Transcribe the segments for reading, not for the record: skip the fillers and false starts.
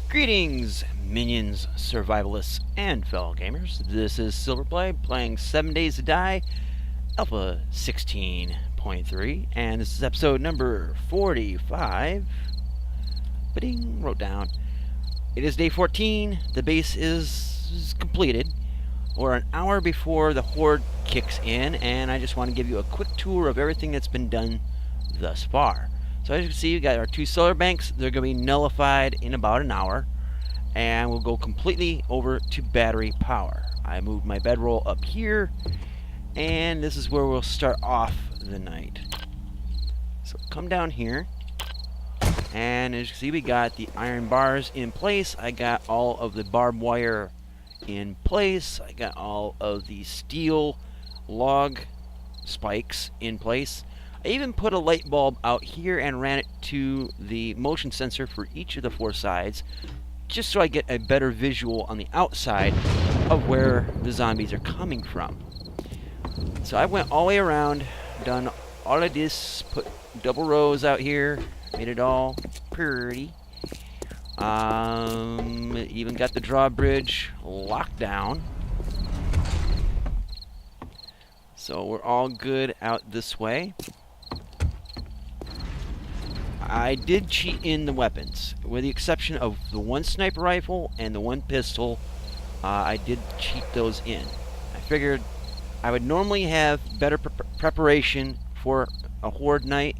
Greetings, minions, survivalists, and fellow gamers. This is Silverplay playing 7 Days to Die, Alpha 16.3, and this is episode number 45. Ba-ding, wrote down. It is day 14. The base is completed. We're an hour before the Horde kicks in, and I just want to give you a quick tour of everything that's been done thus far. So as you can see, we got our 2 solar banks. They're going to be nullified in about an hour, and we'll go completely over to battery power. I moved my bedroll up here, and this is where we'll start off the night. So come down here, and as you can see, we got the iron bars in place. I got all of the barbed wire in place. I got all of the steel log spikes in place. I even put a light bulb out here and ran it to the motion sensor for each of the 4 sides, just so I get a better visual on the outside of where the zombies are coming from. So I went all the way around, done all of this, put double rows out here, made it all pretty. Even got the drawbridge locked down. So we're all good out this way. I did cheat in the weapons, with the exception of the 1 sniper rifle and the 1 pistol. I did cheat those in. I figured I would normally have better preparation for a Horde night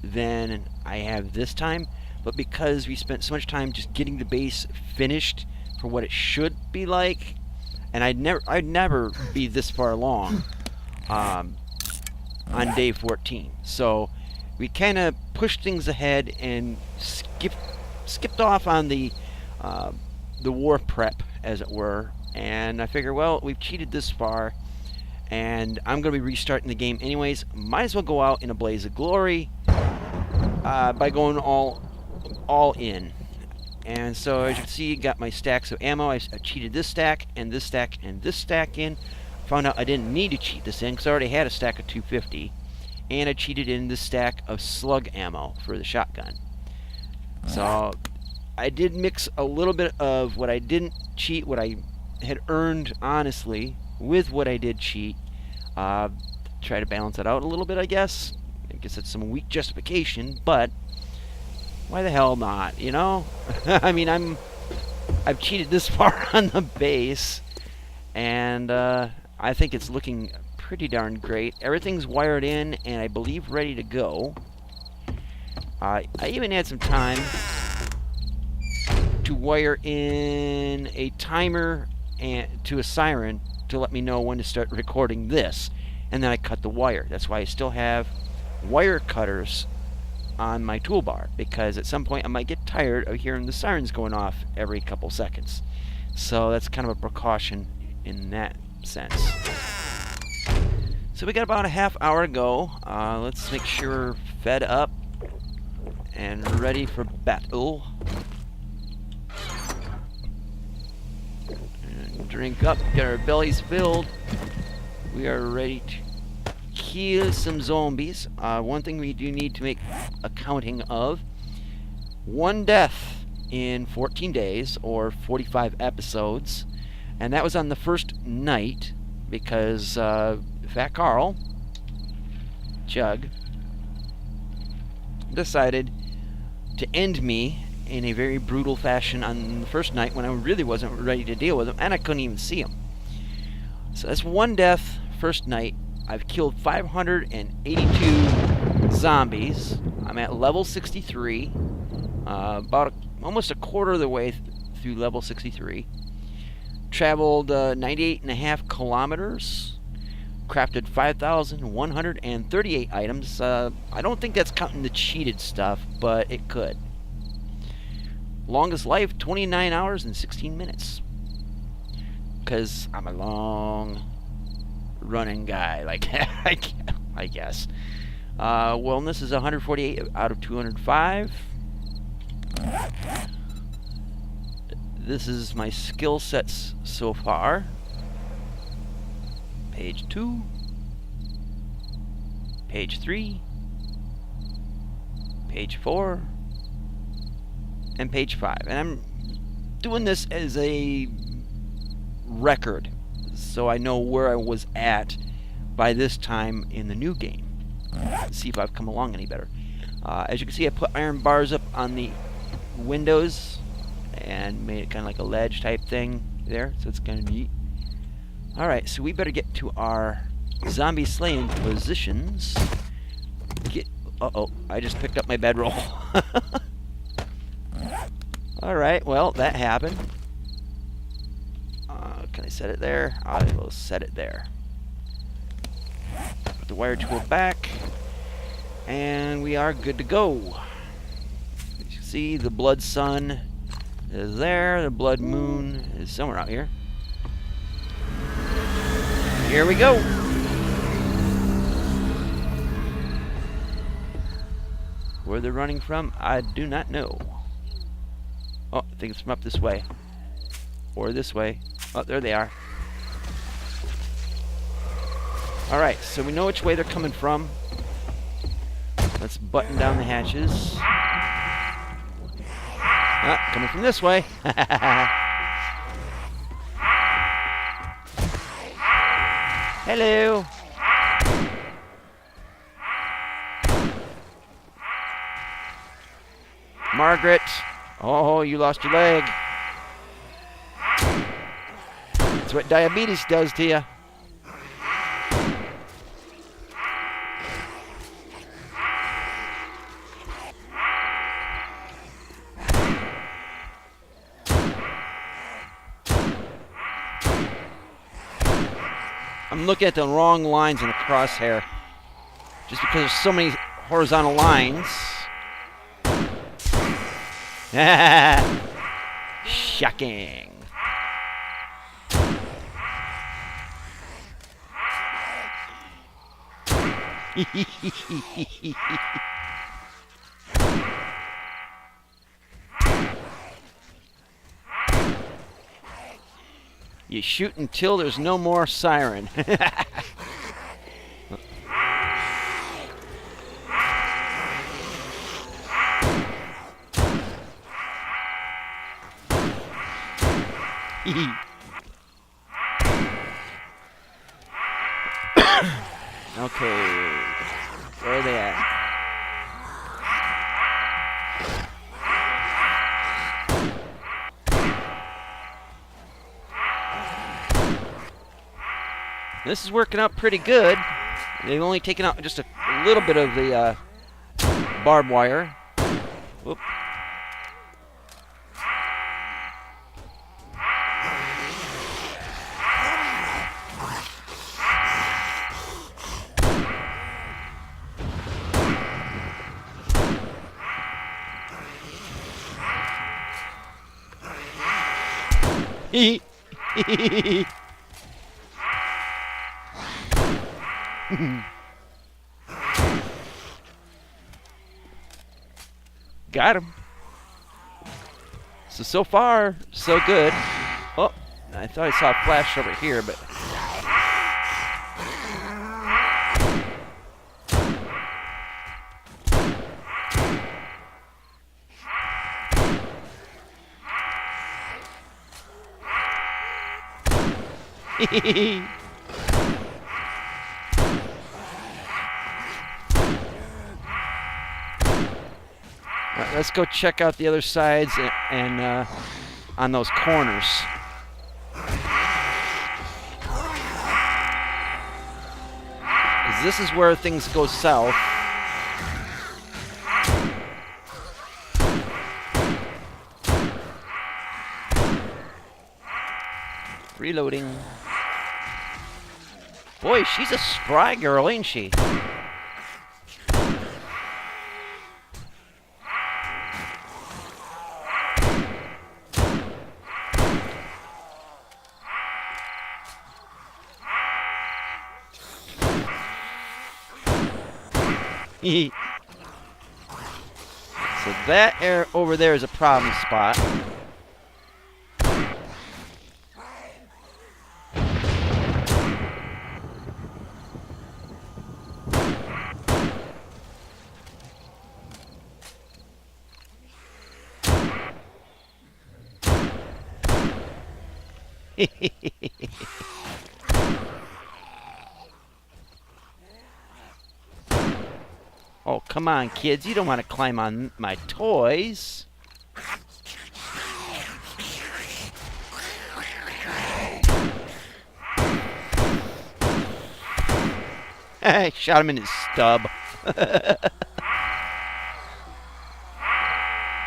than I have this time, but because we spent so much time just getting the base finished for what it should be like, and I'd never be this far along on day 14. So we kind of pushed things ahead and skipped off on the war prep, as it were. And I figure, well, we've cheated this far, and I'm going to be restarting the game anyways. Might as well go out in a blaze of glory by going all in. And so as you can see, got my stacks of ammo. I cheated this stack and this stack and this stack in. Found out I didn't need to cheat this in because I already had a stack of 250. And I cheated in the stack of slug ammo for the shotgun. So I did mix a little bit of what I didn't cheat, what I had earned honestly, with what I did cheat. Try to balance it out a little bit, I guess. I guess it's some weak justification, but why the hell not, you know? I mean, I've cheated this far on the base, and I think it's looking pretty darn great. Everything's wired in and I believe ready to go. I even had some time to wire in a timer and to a siren to let me know when to start recording this, and then I cut the wire. That's why I still have wire cutters on my toolbar, because at some point I might get tired of hearing the sirens going off every couple seconds. So that's kind of a precaution in that sense. So we got about a half hour to go. Let's make sure we're fed up and ready for battle. And drink up, get our bellies filled. We are ready to kill some zombies. One thing we do need to make accounting of: 1 death in 14 days, or 45 episodes. And that was on the first night, because Fat Carl, Chug, decided to end me in a very brutal fashion on the first night when I really wasn't ready to deal with him, and I couldn't even see him. So that's 1 death first night. I've killed 582 zombies. I'm at level 63, almost a quarter of the way through level 63. Traveled 98.5 kilometers. Crafted 5,138 items. I don't think that's counting the cheated stuff, but it could. Longest life, 29 hours and 16 minutes. Because I'm a long running guy, like I guess. Wellness is 148 out of 205. This is my skill sets so far. Page 2, page 3, page 4, and page 5. And I'm doing this as a record, so I know where I was at by this time in the new game. Let's see if I've come along any better. As you can see, I put iron bars up on the windows and made it kind of like a ledge type thing there, so it's kind of neat. Alright, so we better get to our zombie slaying positions. Uh-oh, I just picked up my bedroll. Alright, well, that happened. Can I set it there? I will set it there. Put the wire tool back, and we are good to go. As you can see, the blood sun is there. The blood moon is somewhere out here. Here we go. Where they're running from, I do not know. Oh, I think it's from up this way. Or this way. Oh, there they are. Alright, so we know which way they're coming from. Let's button down the hatches. Ah, coming from this way. Hello. Margaret. Oh, you lost your leg. That's what diabetes does to you. I'm looking at the wrong lines in the crosshair. Just because there's so many horizontal lines. Shocking. You shoot until there's no more siren. Okay, where are they at? This is working out pretty good. They've only taken out just a little bit of the barbed wire. Whoop. Got him. So far, so good. Oh, I thought I saw a flash over here, but... Right, let's go check out the other sides and on those corners. This is where things go south. Reloading. Boy, she's a spry girl, ain't she? So that air over there is a problem spot. Oh, come on, kids. You don't want to climb on my toys. I shot him in his stub.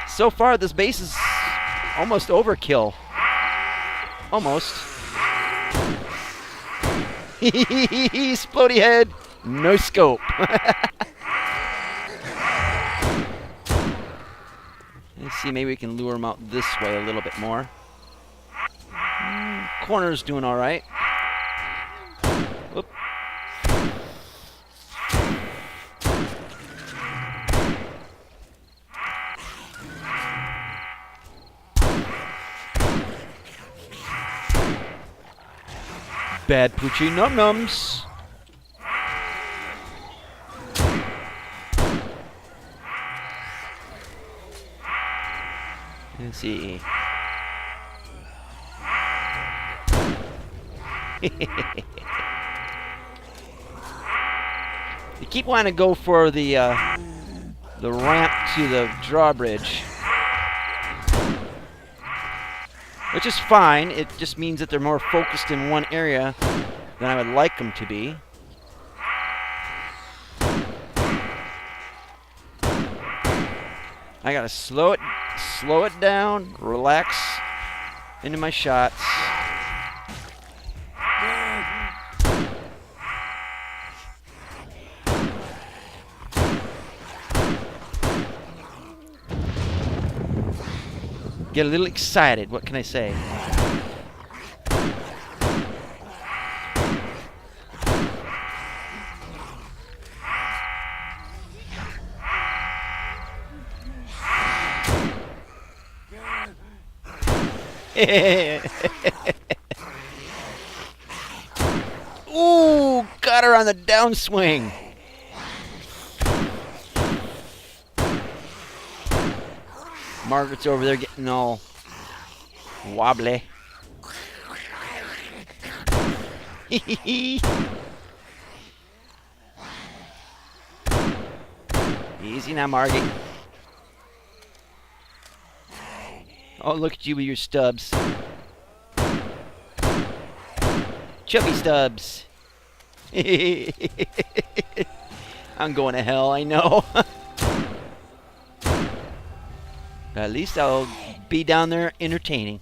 So far, this base is almost overkill. Almost. Splody head. No scope. Let's see, maybe we can lure him out this way a little bit more. Corner's doing all right. Whoop. Bad Poochie Num-Nums. Let's see. You keep wanting to go for the ramp to the drawbridge, which is fine. It just means that they're more focused in one area than I would like them to be. I gotta slow it down, relax into my shots. Get a little excited, what can I say? Ooh, got her on the downswing. Margaret's over there getting all wobbly. Easy now, Margie. Oh, look at you with your stubs. Chubby stubs. I'm going to hell, I know. At least I'll be down there entertaining.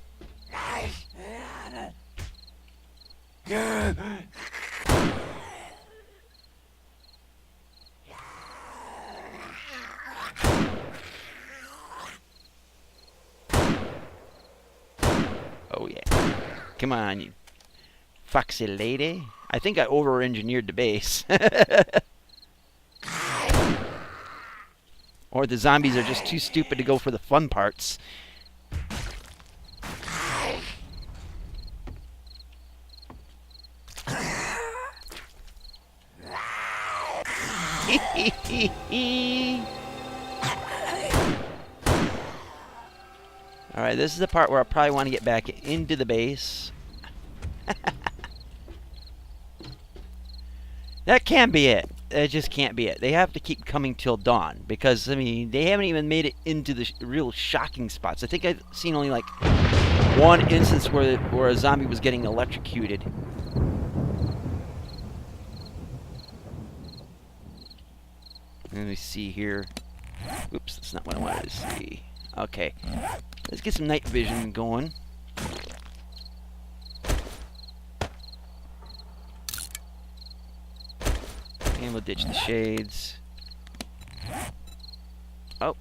Oh yeah. Come on, you foxy lady. I think I over-engineered the base. Or the zombies are just too stupid to go for the fun parts. Alright, this is the part where I probably want to get back into the base. That can't be it. That just can't be it. They have to keep coming till dawn, because, I mean, they haven't even made it into the real shocking spots. I think I've seen only, like, one instance where a zombie was getting electrocuted. Let me see here. Oops, that's not what I wanted to see. Okay. Let's get some night vision going. And we'll ditch the shades. Oh.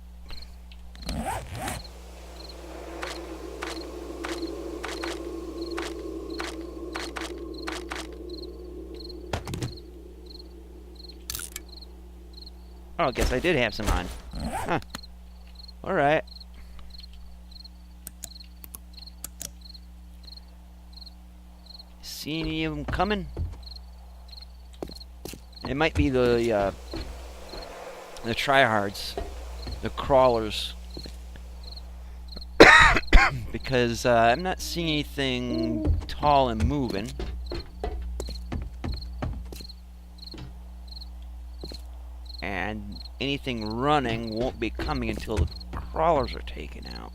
Oh, I guess I did have some on. Huh. Alright. See any of them coming? It might be the tryhards, the crawlers. because I'm not seeing anything tall and moving. And anything running won't be coming until the crawlers are taken out.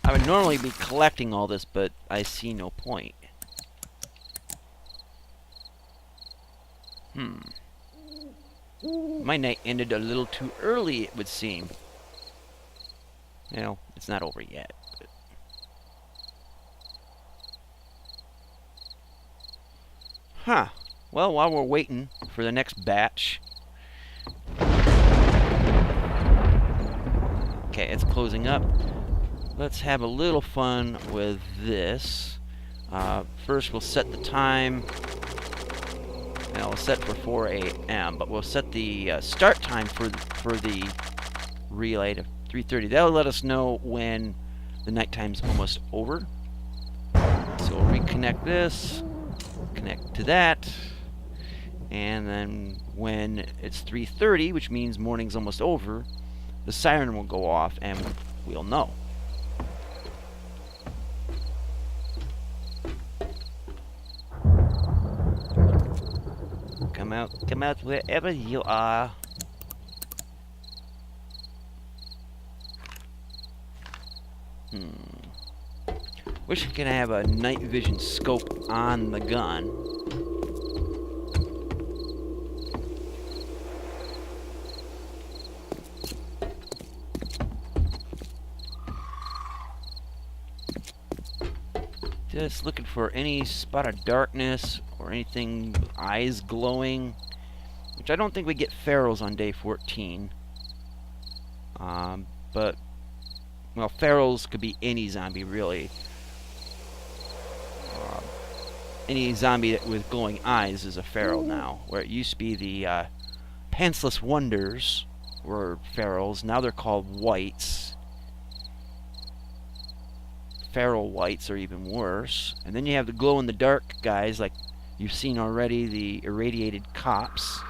I would normally be collecting all this, but I see no point. My night ended a little too early, it would seem. Well, it's not over yet. But... Huh. Well, while we're waiting for the next batch... Okay, it's closing up. Let's have a little fun with this. First, we'll set the time. Now we'll set for 4 a.m., but we'll set the start time for the relay to 3:30. That'll let us know when the nighttime's almost over. So we'll reconnect this, connect to that, and then when it's 3:30, which means morning's almost over, the siren will go off and we'll know. Come out wherever you are. Wish I could have a night vision scope on the gun. Just looking for any spot of darkness or anything with eyes glowing, which I don't think we get ferals on day 14. But, well, ferals could be any zombie, really. Any zombie with glowing eyes is a feral now, where it used to be the pantsless wonders were ferals. Now they're called whites. Feral whites are even worse. And then you have the glow-in-the-dark guys, like you've seen already, the irradiated cops.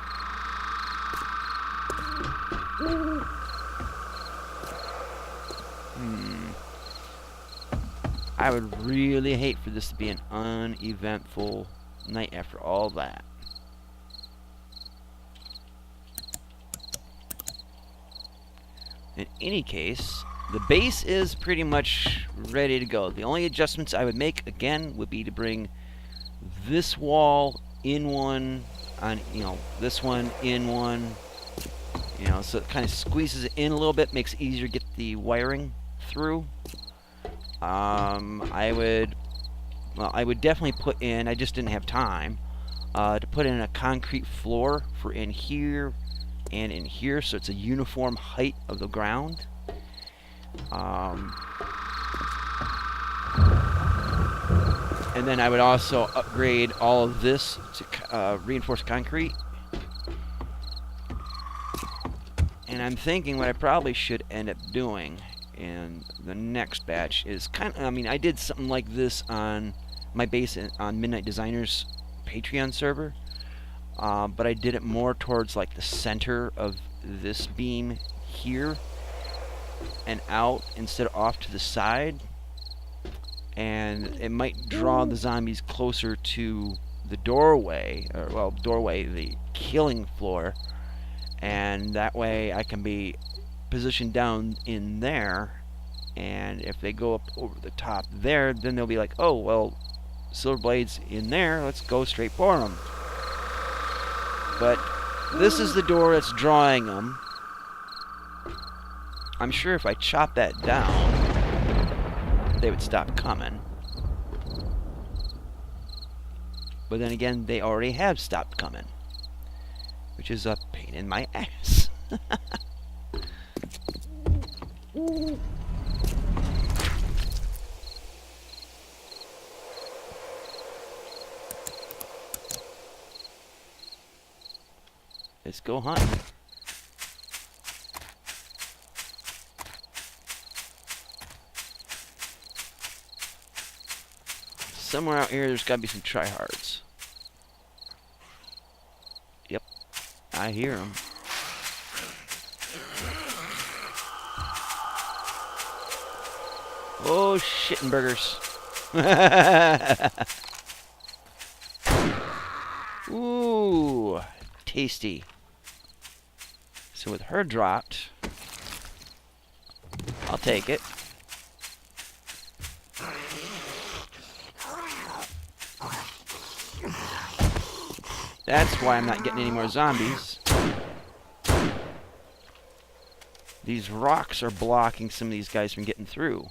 I would really hate for this to be an uneventful night after all that. In any case, the base is pretty much ready to go. The only adjustments I would make, again, would be to bring this wall in one, on, this one in one, so it kind of squeezes it in a little bit, makes it easier to get the wiring through. I would definitely put in, I just didn't have time, to put in a concrete floor for in here and in here, so it's a uniform height of the ground. And then I would also upgrade all of this to reinforced concrete. And I'm thinking what I probably should end up doing in the next batch is I did something like this on my base on Midnight Designer's Patreon server, but I did it more towards like the center of this beam here and out instead of off to the side, and it might draw the zombies closer to the doorway, the killing floor, and that way I can be positioned down in there, and if they go up over the top there, then they'll be like, oh well, Silverblade's in there, let's go straight for them. But this is the door that's drawing them. I'm sure if I chop that down, they would stop coming. But then again, they already have stopped coming, which is a pain in my ass. Let's go hunting. somewhere out here, there's got to be some tryhards. Yep, I hear them. Oh, shitting burgers. Ooh, tasty. So with her dropped, I'll take it. That's why I'm not getting any more zombies. These rocks are blocking some of these guys from getting through.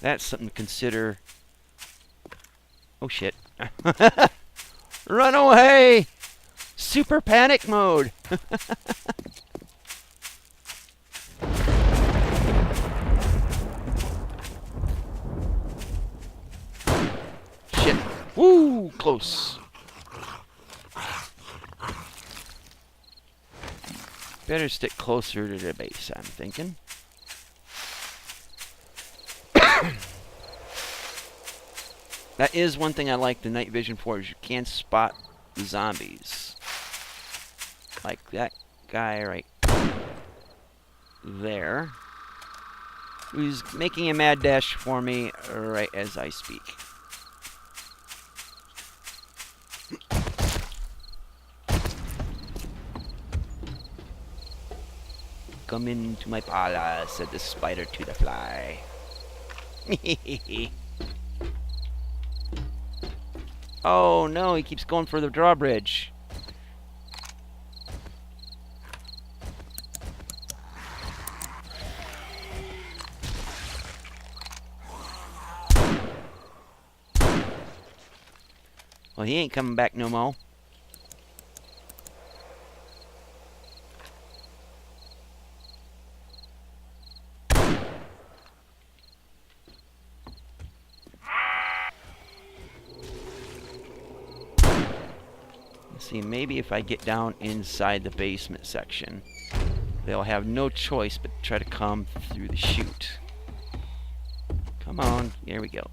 That's something to consider. Oh shit. Run away! Super panic mode! Shit. Woo! Close. Better stick closer to the base, I'm thinking. That is one thing I like the night vision for, is you can spot the zombies. Like that guy right there, who's making a mad dash for me right as I speak. Come into my palace, said the spider to the fly. Oh no, he keeps going for the drawbridge. Well, he ain't coming back no more. See, maybe if I get down inside the basement section, they'll have no choice but try to come through the chute. Come on, here we go.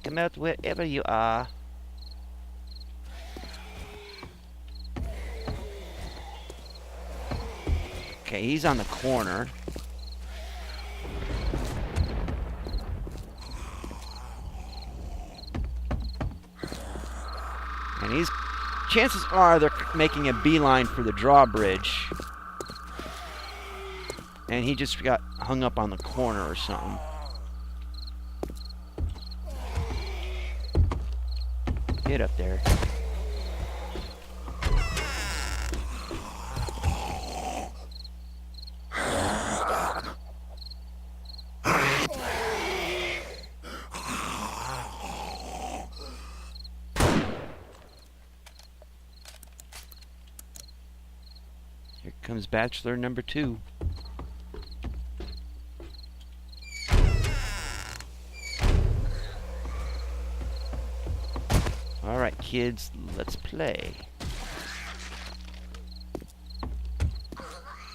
Come out wherever you are. Okay, he's on the corner. And he's... chances are they're making a beeline for the drawbridge. And he just got hung up on the corner or something. Get up there. Here comes Bachelor number 2. Alright, kids, let's play.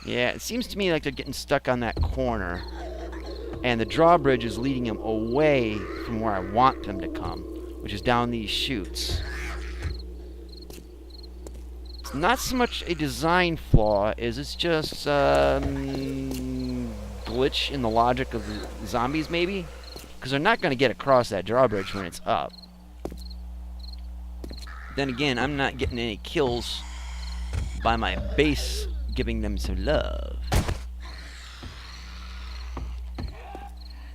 Yeah, it seems to me like they're getting stuck on that corner. And the drawbridge is leading them away from where I want them to come, which is down these chutes. It's not so much a design flaw as it's just glitch in the logic of the zombies, maybe? Because they're not going to get across that drawbridge when it's up. Then again, I'm not getting any kills by my base giving them some love.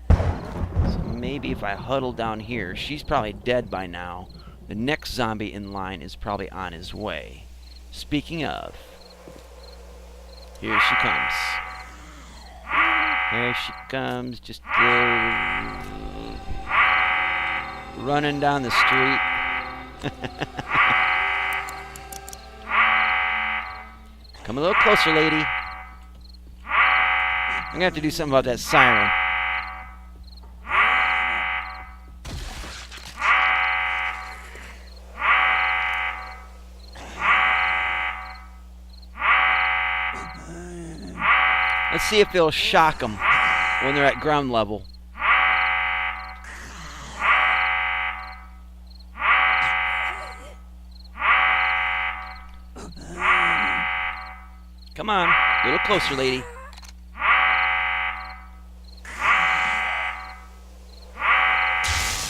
So maybe if I huddle down here, she's probably dead by now. The next zombie in line is probably on his way. Speaking of, here she comes. Here she comes, just running down the street. Come a little closer, lady. I'm gonna have to do something about that siren. Let's see if it'll shock them when they're at ground level. Come on, a little closer, lady.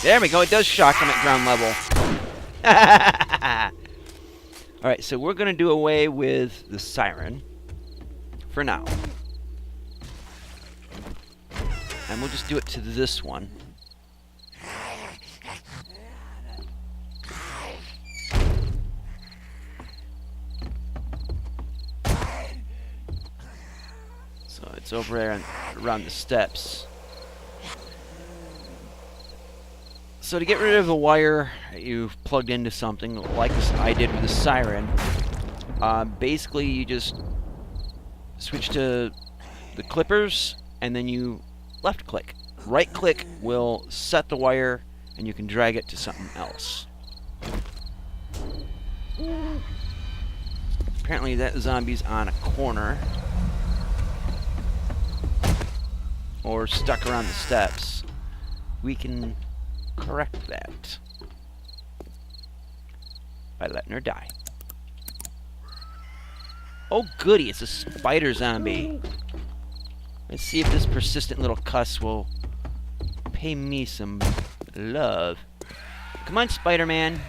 There we go, it does shock them at ground level. Alright, so we're going to do away with the siren for now. And we'll just do it to this one. So it's over there and around the steps. So to get rid of the wire you've plugged into something, like I did with the siren, basically you just switch to the clippers and then you left click. Right click will set the wire and you can drag it to something else. Apparently that zombie's on a corner or stuck around the steps. We can correct that by letting her die. Oh goody, it's a spider zombie. Let's see if this persistent little cuss will pay me some love. Come on, Spider-Man.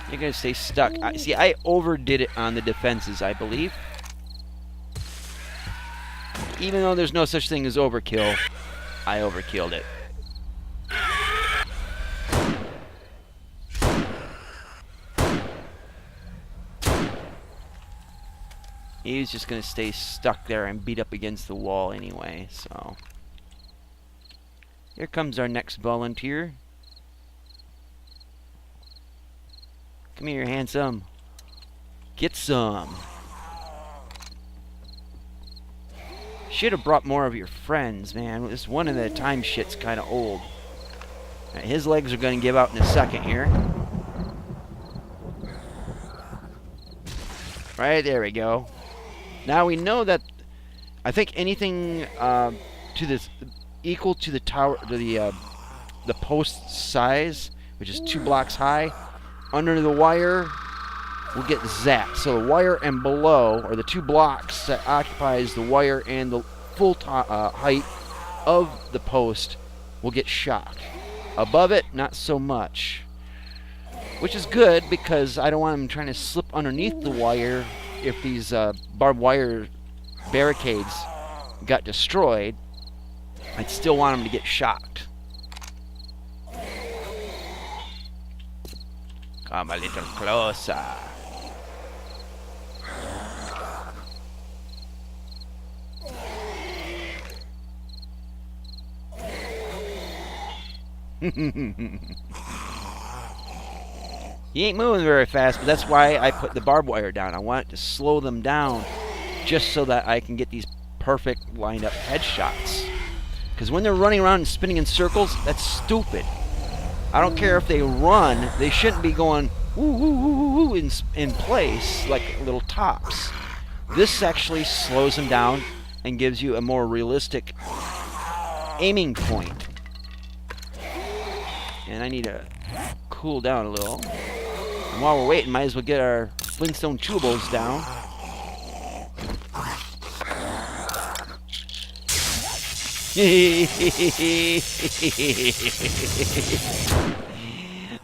You're gonna stay stuck. See, I overdid it on the defenses, I believe. Even though there's no such thing as overkill, I overkilled it. He's just gonna stay stuck there and beat up against the wall anyway, so. Here comes our next volunteer. Come here, handsome. Get some. Should have brought more of your friends, man. This one at a time shit's kind of old. Right, his legs are going to give out in a second here. Right, there we go. Now we know that I think anything to this equal to the tower, to the post size, which is 2 blocks high, under the wire will get zapped. So the wire and below, or the 2 blocks that occupies the wire and the full height of the post, will get shocked. Above it, not so much. Which is good, because I don't want them trying to slip underneath the wire if these barbed wire barricades got destroyed. I'd still want them to get shocked. Come a little closer. He ain't moving very fast, but that's why I put the barbed wire down. I want it to slow them down just so that I can get these perfect lined up headshots. Because when they're running around and spinning in circles, that's stupid. I don't care if they run, they shouldn't be going woo, woo, woo, woo, in place like little tops. This actually slows them down and gives you a more realistic aiming point. And I need to cool down a little. And while we're waiting, might as well get our Flintstone chewables down.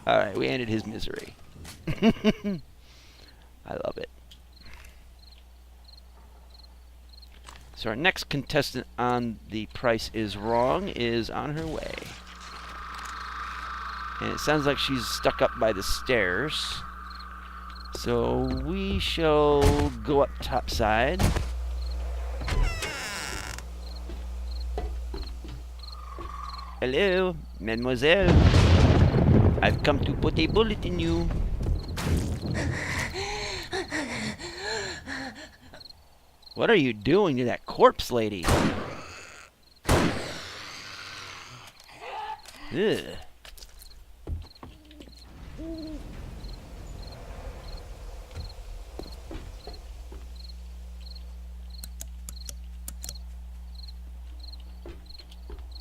Alright, we ended his misery. I love it. So our next contestant on The Price is Wrong is on her way. And it sounds like she's stuck up by the stairs. So we shall go up topside. Hello, mademoiselle. I've come to put a bullet in you. What are you doing to that corpse lady? Ugh.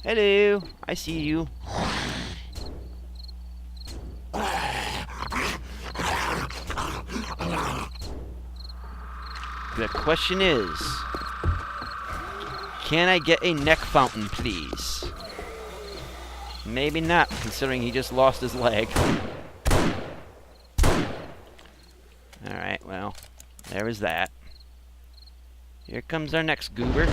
Hello, I see you. The question is, can I get a neck fountain, please? Maybe not, considering he just lost his leg. Alright, well, there is that. Here comes our next goober.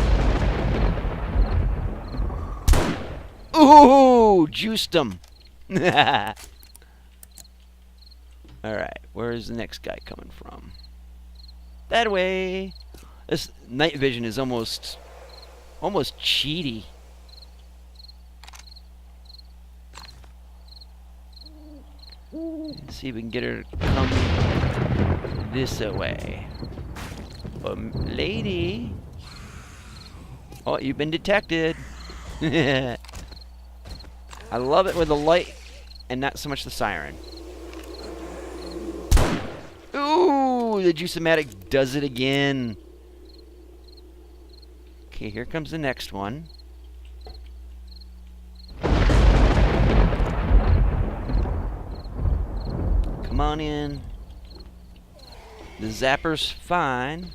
Ooh, juiced him. Alright, where's the next guy coming from? That way. This night vision is almost cheaty. Let's see if we can get her to come this way. Lady. Oh, you've been detected. I love it with the light and not so much the siren. Ooh, the Juice-O-Matic does it again. Okay, here comes the next one. Come on in. The zapper's fine.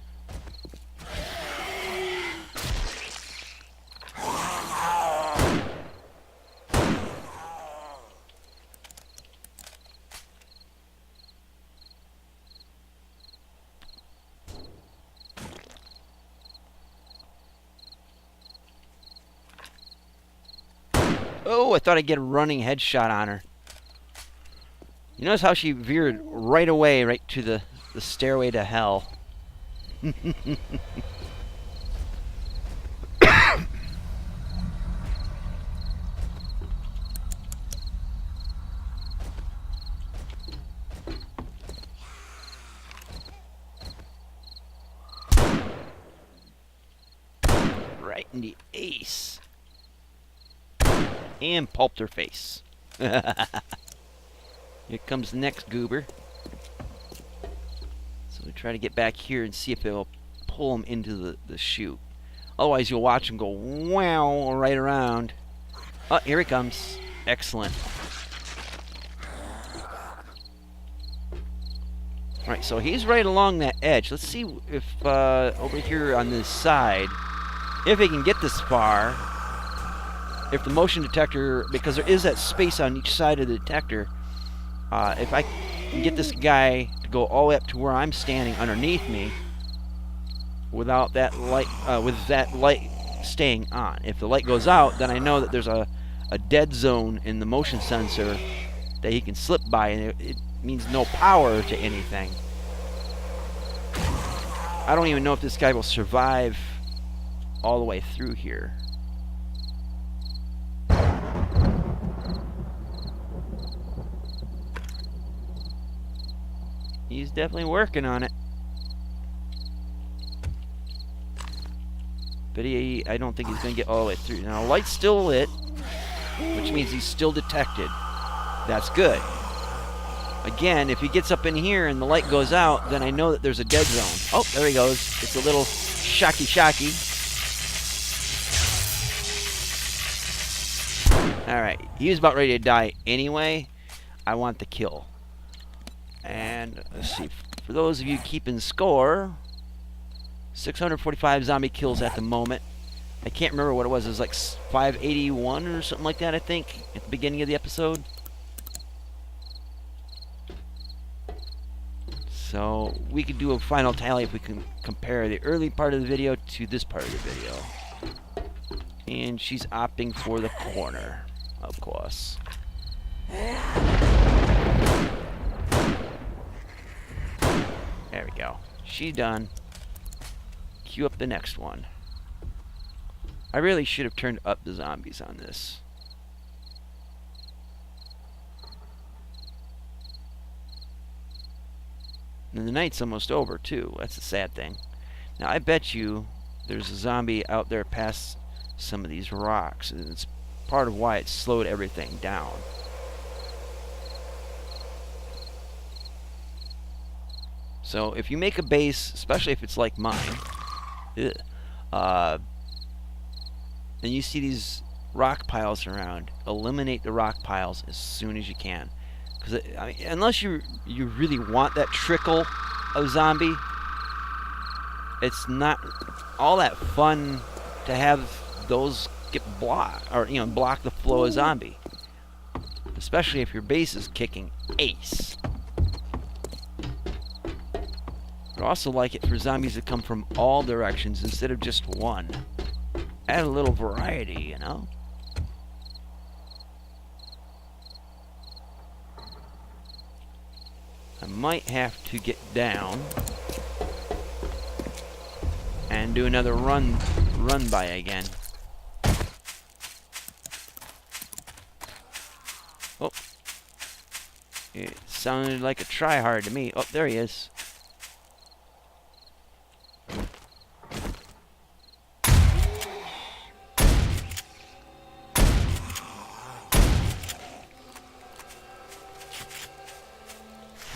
Oh, I thought I'd get a running headshot on her. You notice how she veered right away, right to the stairway to hell. Right in the ace. And pulped her face. Here comes the next goober. So we try to get back here and see if it'll pull him into the chute. Otherwise, you'll watch him go wow right around. Oh, here he comes. Excellent. Alright, so he's right along that edge. Let's see if over here on this side, if he can get this far. If the motion detector, because there is that space on each side of the detector, if I can get this guy to go all the way up to where I'm standing underneath me without that light, with that light staying on. If the light goes out, then I know that there's a dead zone in the motion sensor that he can slip by, and it means no power to anything. I don't even know if this guy will survive all the way through here. He's definitely working on it. But I don't think he's going to get all the way through. Now, the light's still lit, which means he's still detected. That's good. Again, if he gets up in here and the light goes out, then I know that there's a dead zone. Oh, there he goes. It's a little shocky. Alright, he was about ready to die anyway. I want the kill. And let's see, for those of you keeping score, 645 zombie kills at the moment. I can't remember what it was. It was like 581 or something like that, I think, at the beginning of the episode. So we could do a final tally if we can compare the early part of the video to this part of the video. And she's opting for the corner, of course. There we go. She's done. Cue up the next one. I really should have turned up the zombies on this. And the night's almost over, too. That's the sad thing. Now, I bet you there's a zombie out there past some of these rocks. And it's part of why it slowed everything down. So, if you make a base, especially if it's like mine, and you see these rock piles around, eliminate the rock piles as soon as you can. Because I mean, unless you really want that trickle of zombie, it's not all that fun to have those get blocked, or block the flow of zombie. Especially if your base is kicking ace. I'd also like it for zombies to come from all directions instead of just one. Add a little variety, you know? I might have to get down and do another run by again. Oh. It sounded like a try-hard to me. Oh, there he is.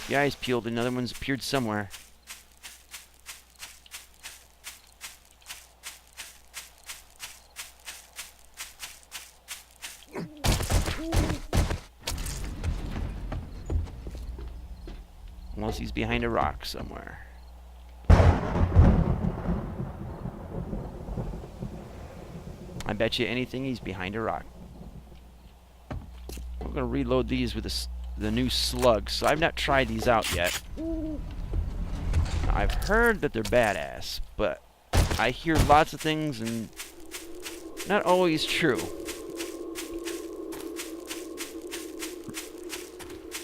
The eyes peeled, another one's appeared somewhere. Unless he's behind a rock somewhere. I bet you anything he's behind a rock. We're going to reload these with the new slugs. So I've not tried these out yet. I've heard that they're badass, but I hear lots of things and not always true.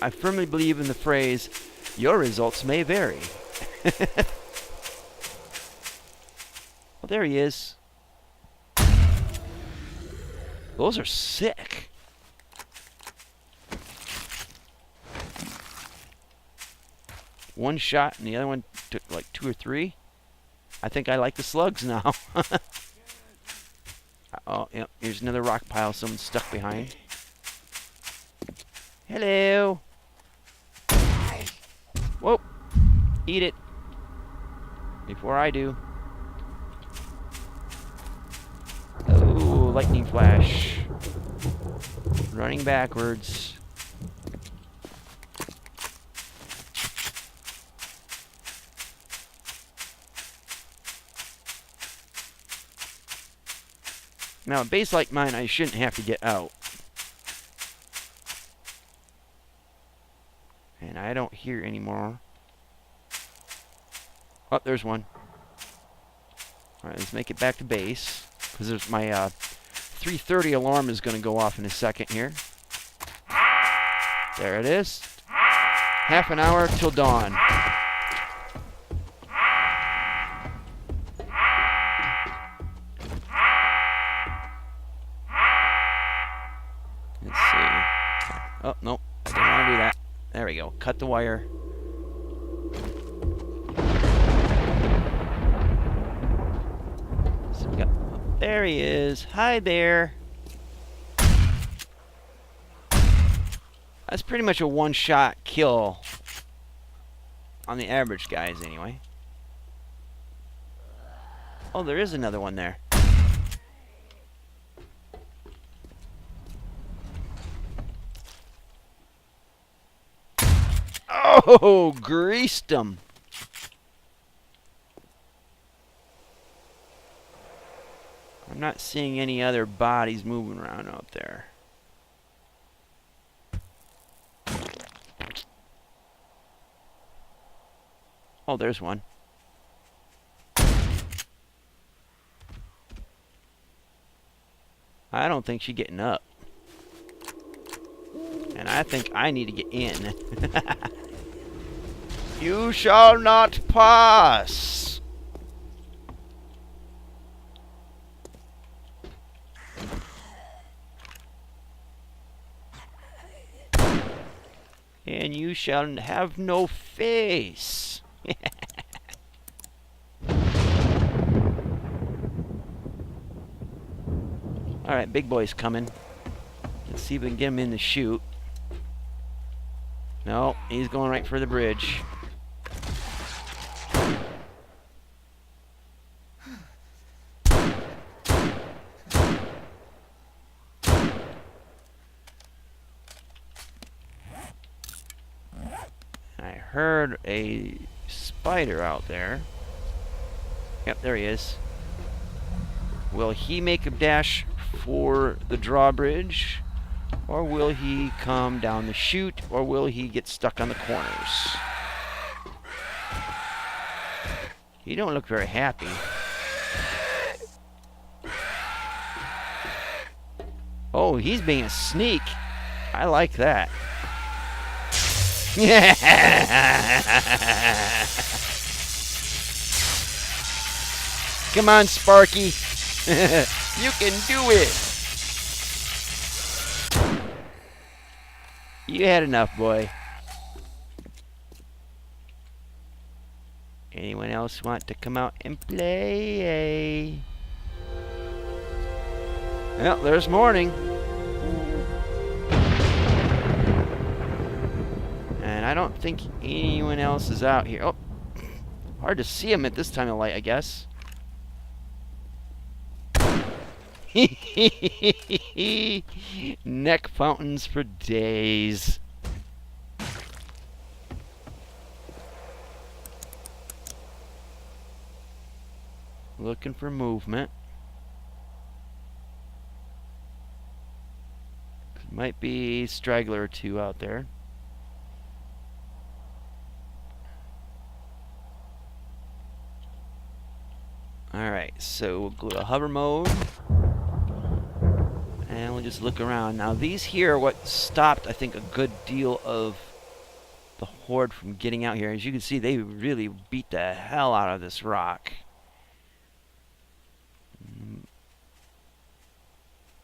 I firmly believe in the phrase, your results may vary. Well, there he is. Those are sick. One shot and the other one took like 2 or 3. I think I like the slugs now. Oh, yep. Here's another rock pile someone's stuck behind. Hello. Whoa. Eat it. Before I do. Oh, lightning flash. Running backwards. Now, a base like mine, I shouldn't have to get out. And I don't hear anymore. Oh, there's one. Alright, let's make it back to base. Because there's my 3:30 alarm is going to go off in a second here. There it is. Half an hour till dawn. Let's see. Oh, no. I didn't want to do that. There we go. Cut the wire. So we got, there he is. Hi there. That's pretty much a one-shot kill on the average guys, anyway. Oh, there is another one there. Oh, greased him. I'm not seeing any other bodies moving around out there. Oh, there's one. I don't think she's getting up. And I think I need to get in. You shall not pass. And you shall have no face. Alright, big boy's coming. Let's see if we can get him in the chute. No, he's going right for the bridge. I heard a spider out there. Yep, there he is. Will he make a dash for the drawbridge? Or will he come down the chute? Or will he get stuck on the corners? He don't look very happy. Oh, he's being a sneak. I like that. Come on, Sparky. You can do it. You had enough, boy. Anyone else want to come out and play? Well, there's morning. And I don't think anyone else is out here. Oh, hard to see him at this time of light, I guess. Neck fountains for days. Looking for movement. Might be a straggler or two out there. Alright, so we'll go to hover mode. And we'll just look around. Now these here are what stopped, I think, a good deal of the Horde from getting out here. As you can see, they really beat the hell out of this rock.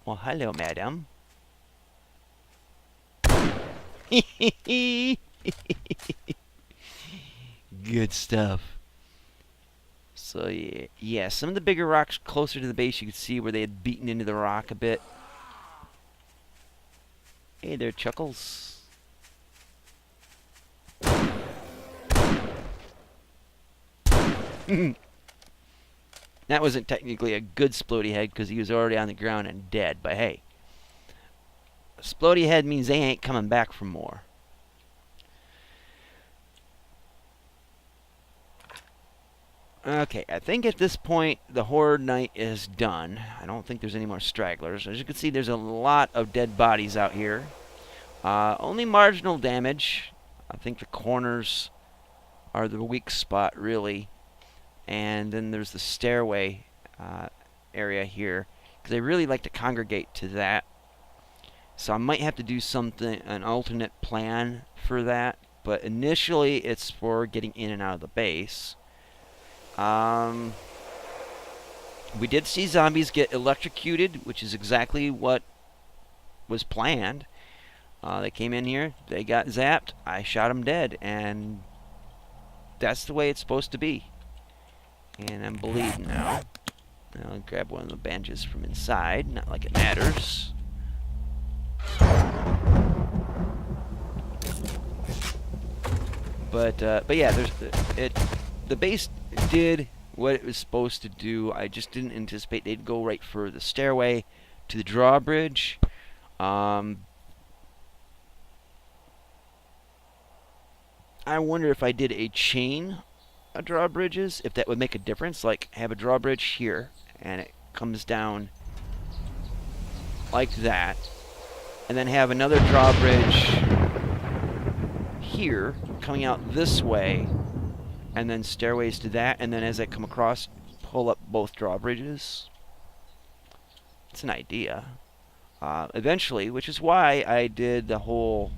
Well, hello, madam. Good stuff. So yeah, some of the bigger rocks closer to the base, you can see where they had beaten into the rock a bit. Hey there, Chuckles. That wasn't technically a good Splody head because he was already on the ground and dead, but hey. A Splody head means they ain't coming back for more. Okay, I think at this point the Horde night is done. I don't think there's any more stragglers. As you can see, there's a lot of dead bodies out here. Only marginal damage. I think the corners are the weak spot, really. And then there's the stairway area here, because they really like to congregate to that. So I might have to do something, an alternate plan for that. But initially, it's for getting in and out of the base. We did see zombies get electrocuted, which is exactly what was planned. They came in here, they got zapped, I shot them dead, and that's the way it's supposed to be. And I'm bleeding now. I'll grab one of the bandages from inside, not like it matters. But yeah, the base did what it was supposed to do. I just didn't anticipate they'd go right for the stairway to the drawbridge. I wonder if I did a chain of drawbridges, if that would make a difference. Like, have a drawbridge here, and it comes down like that. And then have another drawbridge here, coming out this way. And then stairways to that, and then as I come across, pull up both drawbridges. It's an idea. Eventually, which is why I did the whole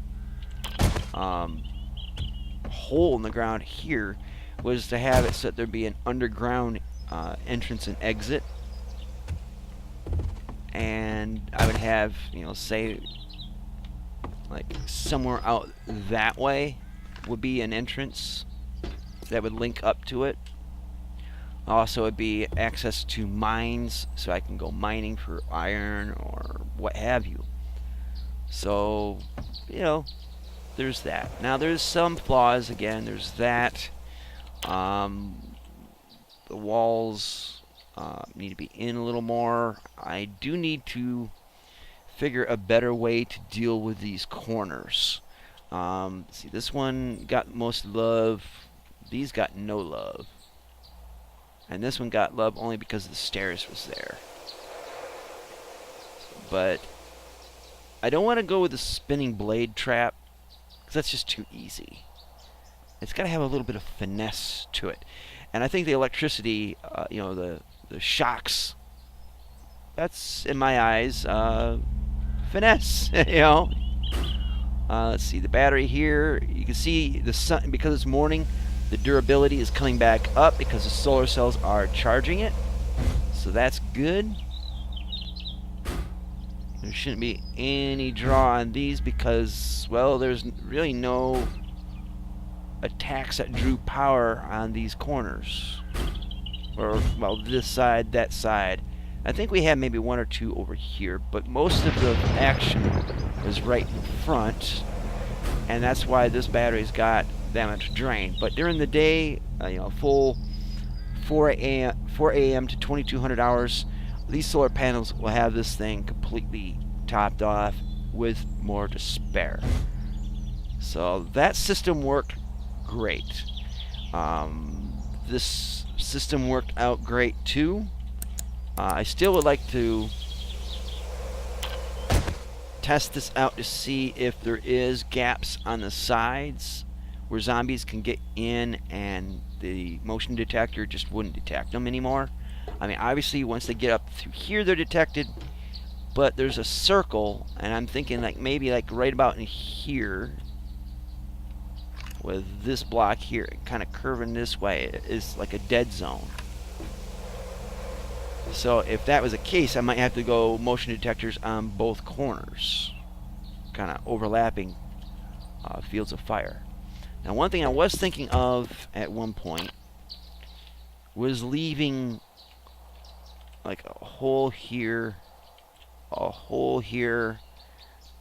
hole in the ground here, was to have it so that there'd be an underground entrance and exit. And I would have, you know, say, like somewhere out that way would be an entrance. that would link up to it. Also, it'd be access to mines, so I can go mining for iron or what have you. So, you know, there's that. Now, there's some flaws. Again, there's that. The walls need to be in a little more. I do need to figure a better way to deal with these corners. See, this one got most love. These got no love. And this one got love only because the stairs was there. But I don't want to go with the spinning blade trap, because that's just too easy. It's got to have a little bit of finesse to it. And I think the electricity, you know, the shocks, that's, in my eyes, finesse, you know. Let's see, the battery here, you can see the sun, because it's morning, the durability is coming back up because the solar cells are charging it. So that's good. There shouldn't be any draw on these because, well, there's really no attacks that drew power on these corners. Or, well, this side, that side. I think we had maybe one or two over here, but most of the action is right in front, and that's why this battery's got that much drain. But during the day, you know, full 4 a.m. to 2200 hours, these solar panels will have this thing completely topped off with more to spare. So that system worked great. This system worked out great too. I still would like to test this out to see if there is gaps on the sides where zombies can get in and the motion detector just wouldn't detect them anymore. I mean, obviously once they get up through here they're detected, but there's a circle, and I'm thinking like maybe like right about in here with this block here kind of curving this way is like a dead zone. So if that was the case, I might have to go motion detectors on both corners, kind of overlapping fields of fire. Now, one thing I was thinking of at one point was leaving like a hole here,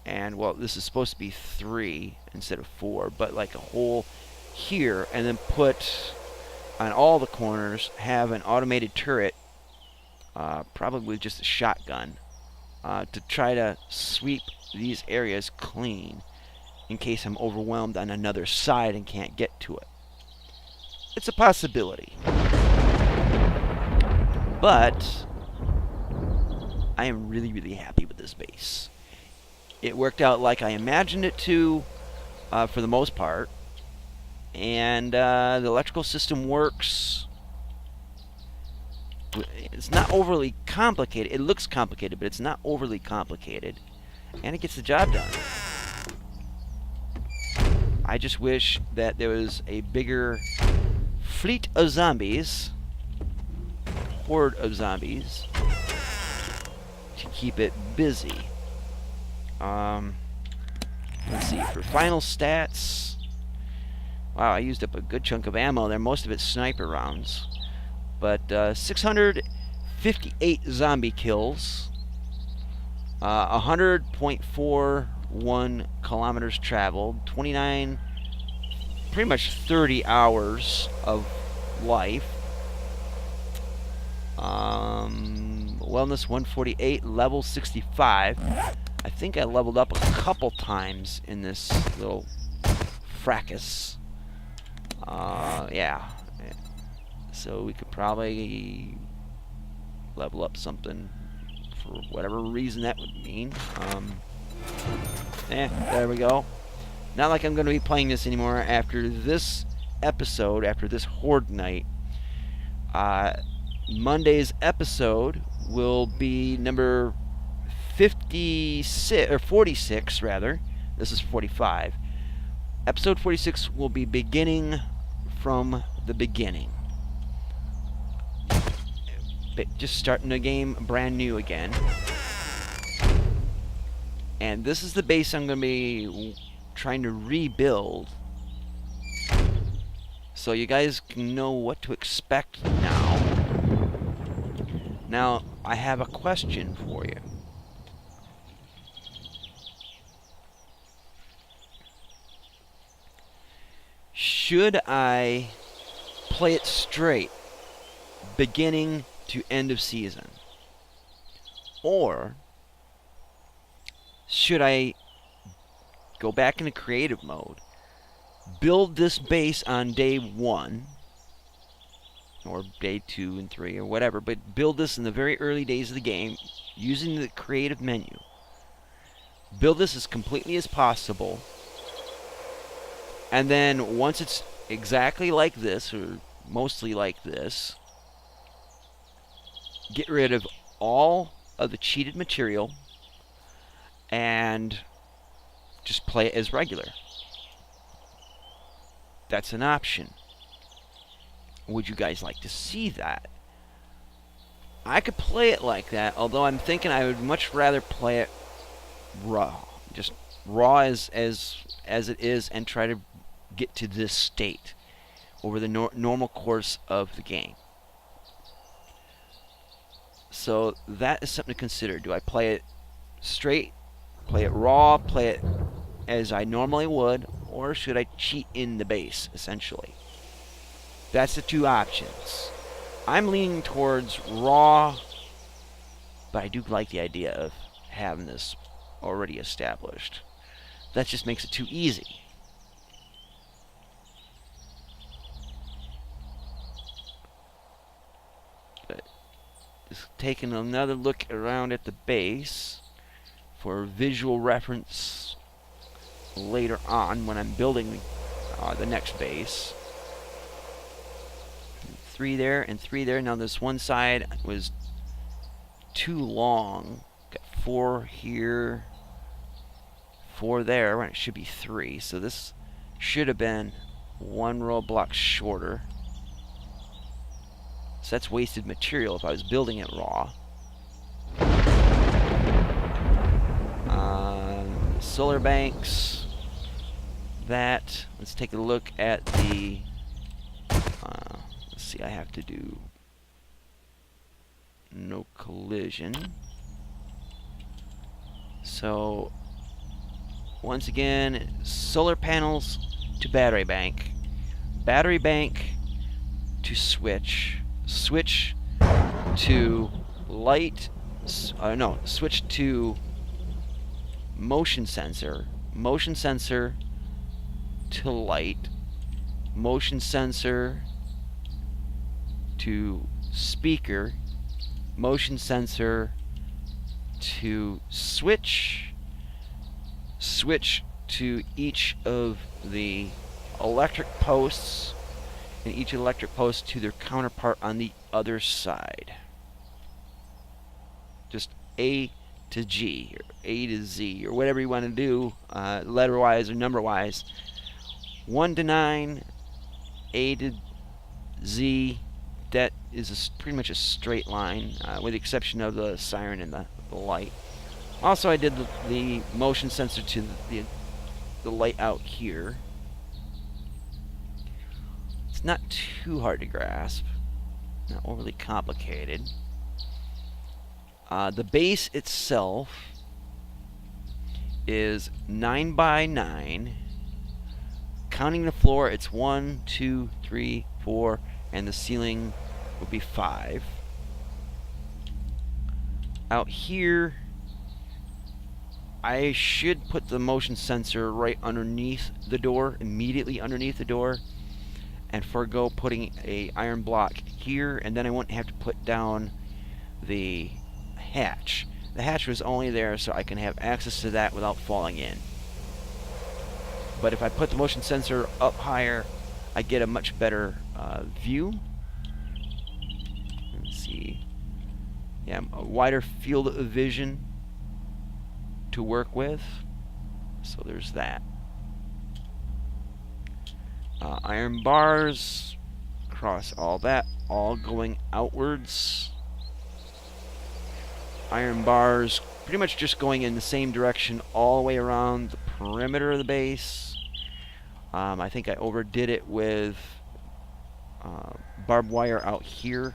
and, well, this is supposed to be 3 instead of 4, but like a hole here, and then put on all the corners, have an automated turret, probably with just a shotgun, to try to sweep these areas clean in case I'm overwhelmed on another side and can't get to it. It's a possibility. But I am really, really happy with this base. It worked out like I imagined it to, for the most part. And the electrical system works. It's not overly complicated. It looks complicated, but it's not overly complicated. And it gets the job done. I just wish that there was a bigger fleet of zombies, horde of zombies, to keep it busy. Let's see, for final stats, wow, I used up a good chunk of ammo there, most of it's sniper rounds, but 658 zombie kills, 100.41 kilometers traveled, 29, pretty much 30 hours of life. Wellness 148, level 65. I think I leveled up a couple times in this little fracas. Yeah. So we could probably level up something for whatever reason that would mean. There we go. Not like I'm going to be playing this anymore after this episode, after this Horde night. Monday's episode will be number 56, or 46 rather. This is 45. Episode 46 will be beginning from the beginning. Just starting the game brand new again. And this is the base I'm going to be trying to rebuild So you guys can know what to expect now. Now, I have a question for you. Should I play it straight, beginning to end of season? Or should I go back into creative mode, build this base on day 1, or day 2 and 3, or whatever, but build this in the very early days of the game using the creative menu. Build this as completely as possible, and then once it's exactly like this, or mostly like this, get rid of all of the cheated material and just play it as regular. That's an option. Would you guys like to see that? I could play it like that, although I'm thinking I would much rather play it raw. Just raw as it is, and try to get to this state over the normal course of the game. So that is something to consider. Do I play it straight, play it raw, play it as I normally would, or should I cheat in the base, essentially? That's the two options. I'm leaning towards raw, but I do like the idea of having this already established. That just makes it too easy. But just taking another look around at the base for visual reference later on when I'm building the next base. 3 there and 3 there. Now this one side was too long. Got 4 here, 4 there, when it should be 3. So this should have been 1 row block shorter. So that's wasted material if I was building it raw. Solar banks. Let's take a look at the. Let's see, I have to do no collision. So once again, solar panels to battery bank to switch to light, switch to motion sensor to light, motion sensor to speaker, motion sensor to switch to each of the electric posts, and each electric post to their counterpart on the other side. Just A to G, or A to Z, or whatever you want to do, letter-wise or number-wise. 1 to 9, A to Z, that is pretty much a straight line, with the exception of the siren and the light. Also, I did the motion sensor to the light out here. It's not too hard to grasp, not overly complicated. The base itself is 9 by 9. Counting the floor, it's 1, 2, 3, 4, and the ceiling would be 5. Out here, I should put the motion sensor right underneath the door, immediately underneath the door, and forego putting a iron block here, and then I wouldn't have to put down the hatch. The hatch was only there so I can have access to that without falling in. But if I put the motion sensor up higher, I get a much better view. Let's see. Yeah, a wider field of vision to work with. So there's that. Iron bars across all that, all going outwards. Iron bars pretty much just going in the same direction all the way around the perimeter of the base. I think I overdid it with barbed wire out here,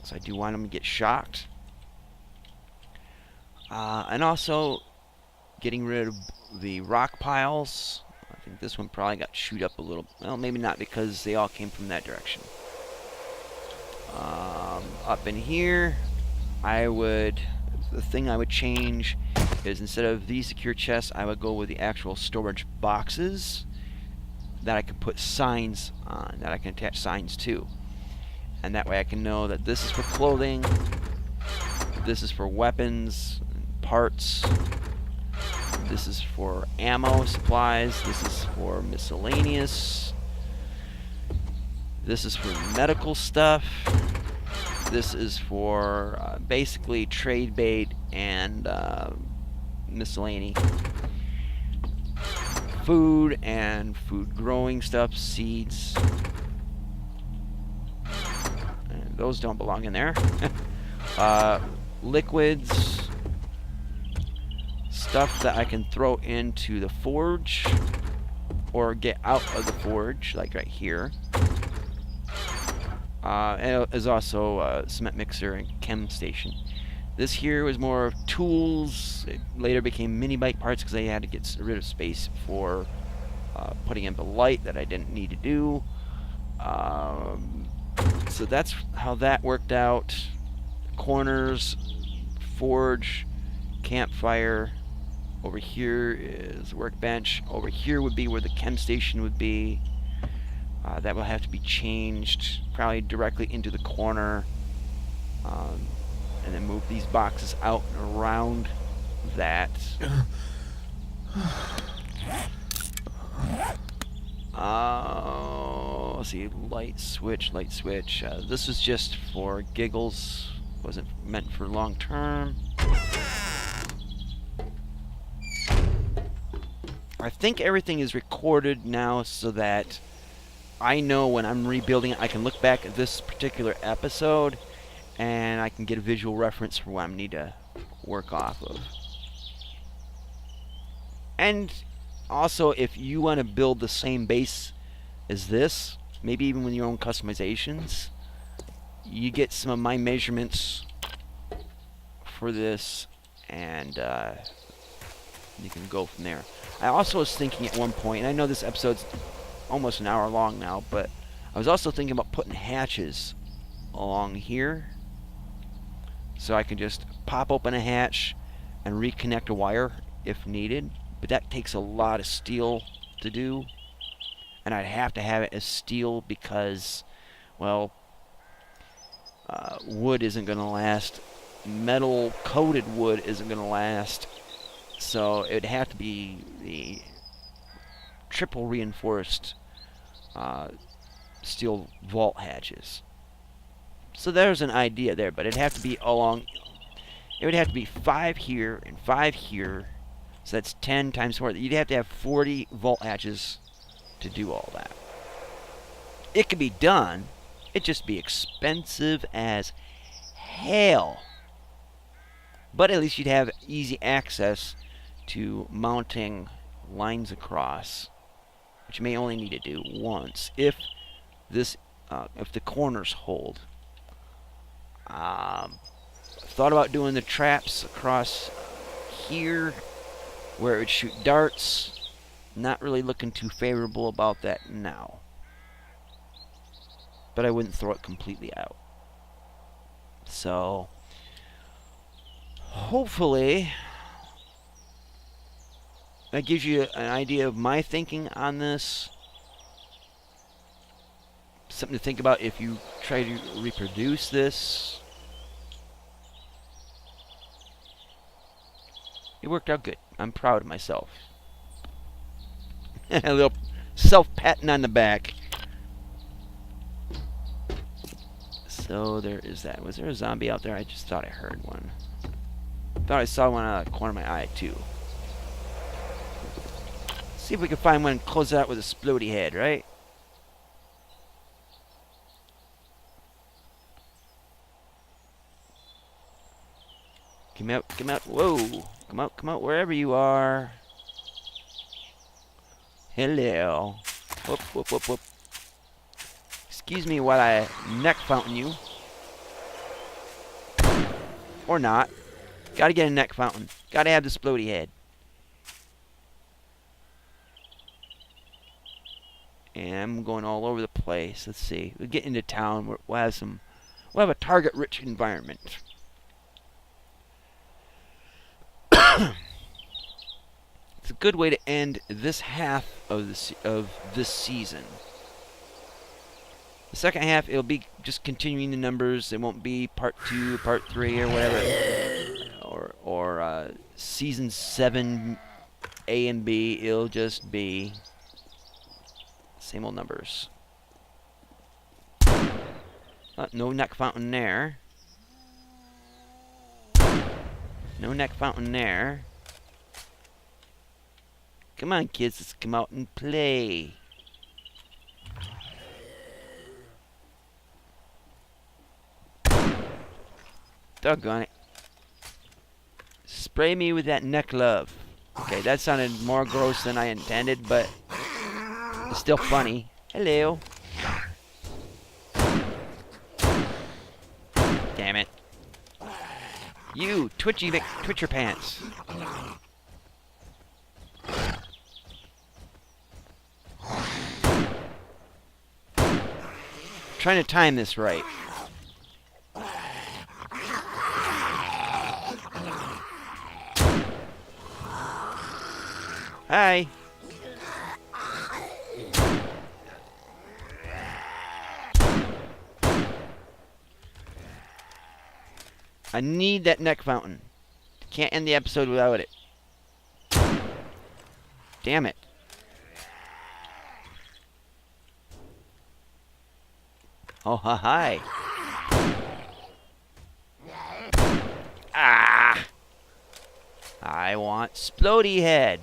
so I do want them to get shocked. And also getting rid of the rock piles. I think this one probably got chewed up a little. Well, maybe not, because they all came from that direction. Up in here, the thing I would change is, instead of these secure chests, I would go with the actual storage boxes that I can put signs on, that I can attach signs to. And that way I can know that this is for clothing, this is for weapons, parts, this is for ammo supplies, this is for miscellaneous, this is for medical stuff, this is for basically trade bait and miscellaneous food and food growing stuff, seeds. And those don't belong in there. Liquids, stuff that I can throw into the forge or get out of the forge, like right here. And there's also a cement mixer and chem station. This here was more of tools. It later became mini bike parts because I had to get rid of space for putting in the light that I didn't need to do. So that's how that worked out. Corners, forge, campfire. Over here is workbench. Over here would be where the chem station would be. That will have to be changed probably directly into the corner. And then move these boxes out and around that. Let's see, light switch. This is just for giggles. Wasn't meant for long term. I think everything is recorded now so that I know when I'm rebuilding it, I can look back at this particular episode and I can get a visual reference for what I need to work off of. And also, if you want to build the same base as this, maybe even with your own customizations, you get some of my measurements for this, and you can go from there. I also was thinking at one point, and I know this episode's almost an hour long now, but I was also thinking about putting hatches along here, so I can just pop open a hatch and reconnect a wire if needed. But that takes a lot of steel to do, and I'd have to have it as steel because, well, wood isn't going to last. Metal coated wood isn't going to last. So it'd have to be the triple reinforced steel vault hatches. So there's an idea there, but it'd have to be along. It would have to be 5 here and 5 here. So that's 10 times 4. You'd have to have 40 vault hatches to do all that. It could be done. It'd just be expensive as hell. But at least you'd have easy access to mounting lines across, which you may only need to do once if the corners hold. Thought about doing the traps across here where it would shoot darts. Not really looking too favorable about that now, but I wouldn't throw it completely out. So hopefully that gives you an idea of my thinking on this. Something to think about if you try to reproduce this. It worked out good. I'm proud of myself. A little self-patting on the back. So there is that. Was there a zombie out there? I just thought I heard one. Thought I saw one out of the corner of my eye too. See if we can find one and close it out with a splody head, right? Come out, come out. Whoa. Come out, wherever you are. Hello. Whoop, whoop, whoop, whoop. Just Excuse me while I neck fountain you. Or not. Gotta get a neck fountain. Gotta have the splody head. And I'm going all over the place. Let's see. We'll get into town. We'll have a target-rich environment. It's a good way to end this half of this season. The second half, it'll be just continuing the numbers. It won't be part 2, part 3, or whatever, or season 7 A and B. It'll just be same old numbers. No neck fountain there. No neck fountain there. Come on, kids, let's come out and play. Doggone it. Spray me with that neck love. Okay, that sounded more gross than I intended, but it's still funny. Hello. Damn it. You, Twitcher pants. Trying to time this right. Hi. I need that neck fountain. Can't end the episode without it. Damn it. Oh, hi. Ah! I want Splody Head.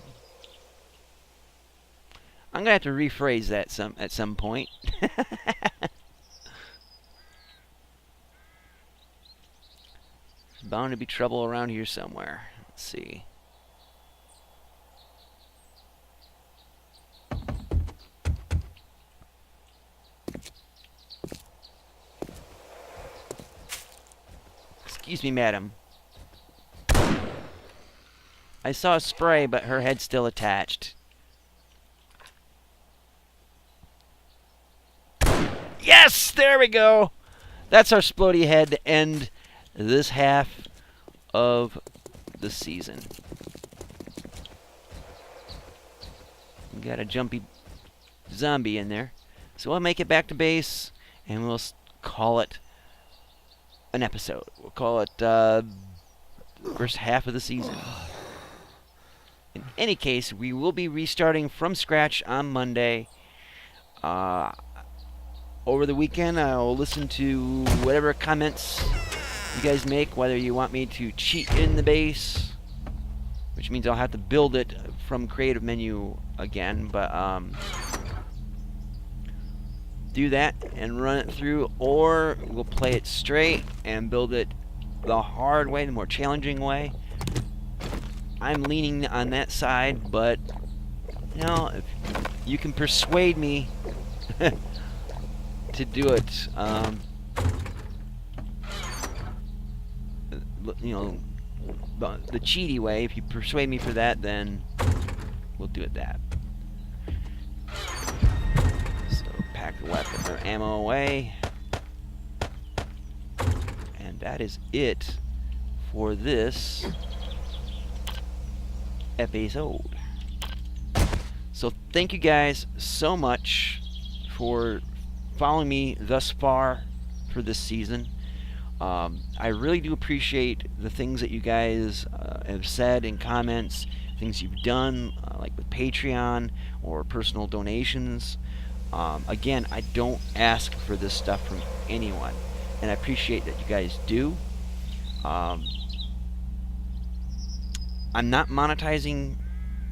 I'm gonna have to rephrase that at some point. There's bound to be trouble around here somewhere. Let's see. Excuse me, madam. I saw a spray, but her head's still attached. Yes! There we go! That's our Splody Head to end this half of the season. We got a jumpy zombie in there. So we'll make it back to base, and we'll call it an episode. We'll call it first half of the season. In any case, we will be restarting from scratch on Monday. Over the weekend, I'll listen to whatever comments you guys make, whether you want me to cheat in the base, which means I'll have to build it from creative menu again, but do that and run it through, or we'll play it straight and build it the hard way, the more challenging way. I'm leaning on that side, but you know, if you can persuade me to do it, you know, the cheaty way. If you persuade me for that, then we'll do it that. So pack the weapon or ammo away, and that is it for this episode. So thank you guys so much for following me thus far for this season. I really do appreciate the things that you guys have said in comments, things you've done, like with Patreon or personal donations. Again, I don't ask for this stuff from anyone, and I appreciate that you guys do. I'm not monetizing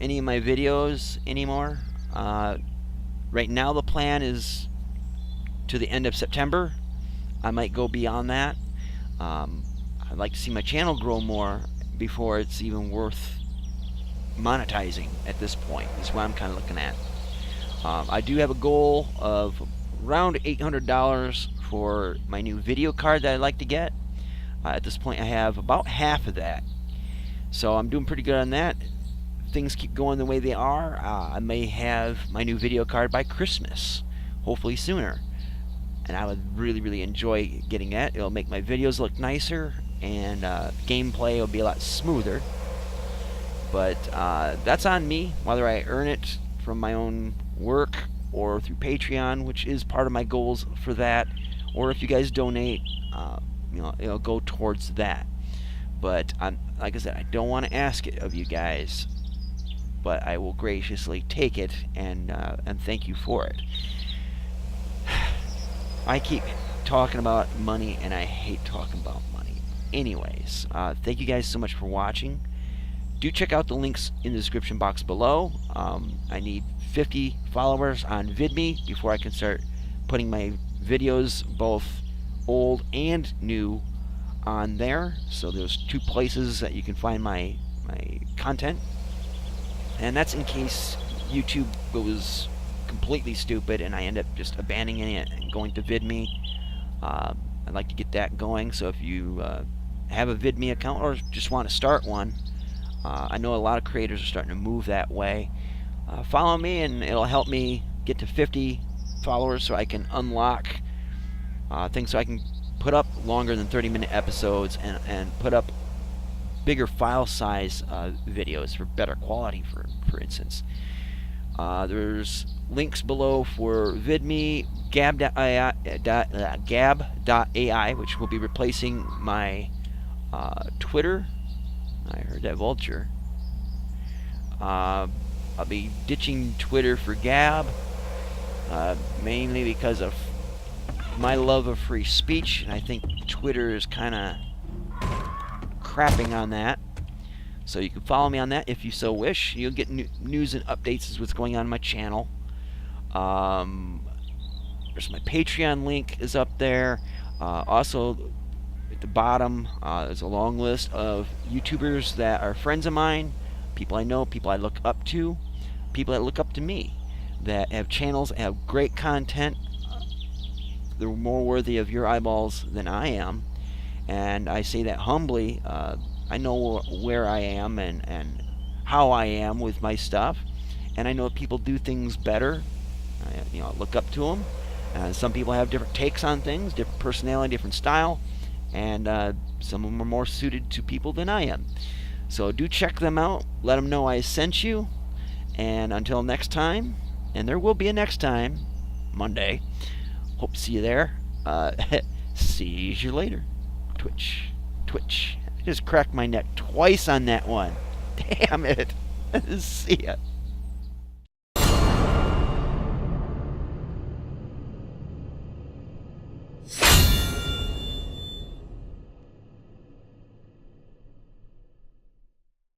any of my videos anymore. Right now the plan is to the end of September. I might go beyond that. I'd like to see my channel grow more before it's even worth monetizing at this point, is what I'm kind of looking at. I do have a goal of around $800 for my new video card that I'd like to get. At this point, I have about half of that. So I'm doing pretty good on that. If things keep going the way they are, I may have my new video card by Christmas, hopefully sooner. And I would really enjoy getting that. It'll make my videos look nicer, and gameplay will be a lot smoother. But that's on me, whether I earn it from my own work or through Patreon, which is part of my goals for that, or if you guys donate, it'll go towards that. But like I said, I don't want to ask it of you guys, but I will graciously take it and thank you for it. I keep talking about money, and I hate talking about money. Anyways, thank you guys so much for watching. Do check out the links in the description box below. I need 50 followers on VidMe before I can start putting my videos, both old and new, on there. So there's 2 places that you can find my content. And that's in case YouTube goes completely stupid and I end up just abandoning it and going to VidMe. I'd like to get that going. So if you have a VidMe account or just want to start one, I know a lot of creators are starting to move that way. Follow me, and it'll help me get to 50 followers so I can unlock things, so I can put up longer than 30-minute episodes and put up bigger file size videos for better quality, for instance. There's links below for VidMe, Gab.ai, which will be replacing my Twitter. I heard that vulture. I'll be ditching Twitter for Gab, mainly because of my love of free speech, and I think Twitter is kind of crapping on that. So you can follow me on that if you so wish. You'll get news and updates as what's going on my channel. There's my Patreon link is up there. Also, at the bottom, there's a long list of YouTubers that are friends of mine, people I know, people I look up to, people that look up to me, that have channels that have great content. They're more worthy of your eyeballs than I am, and I say that humbly. I know where I am and how I am with my stuff, and I know people do things better. I look up to them. Some people have different takes on things, different personality, different style, and some of them are more suited to people than I am. So do check them out. Let them know I sent you. And until next time, and there will be a next time, Monday. Hope to see you there. See you later. Twitch. I just cracked my neck twice on that one. Damn it. See ya.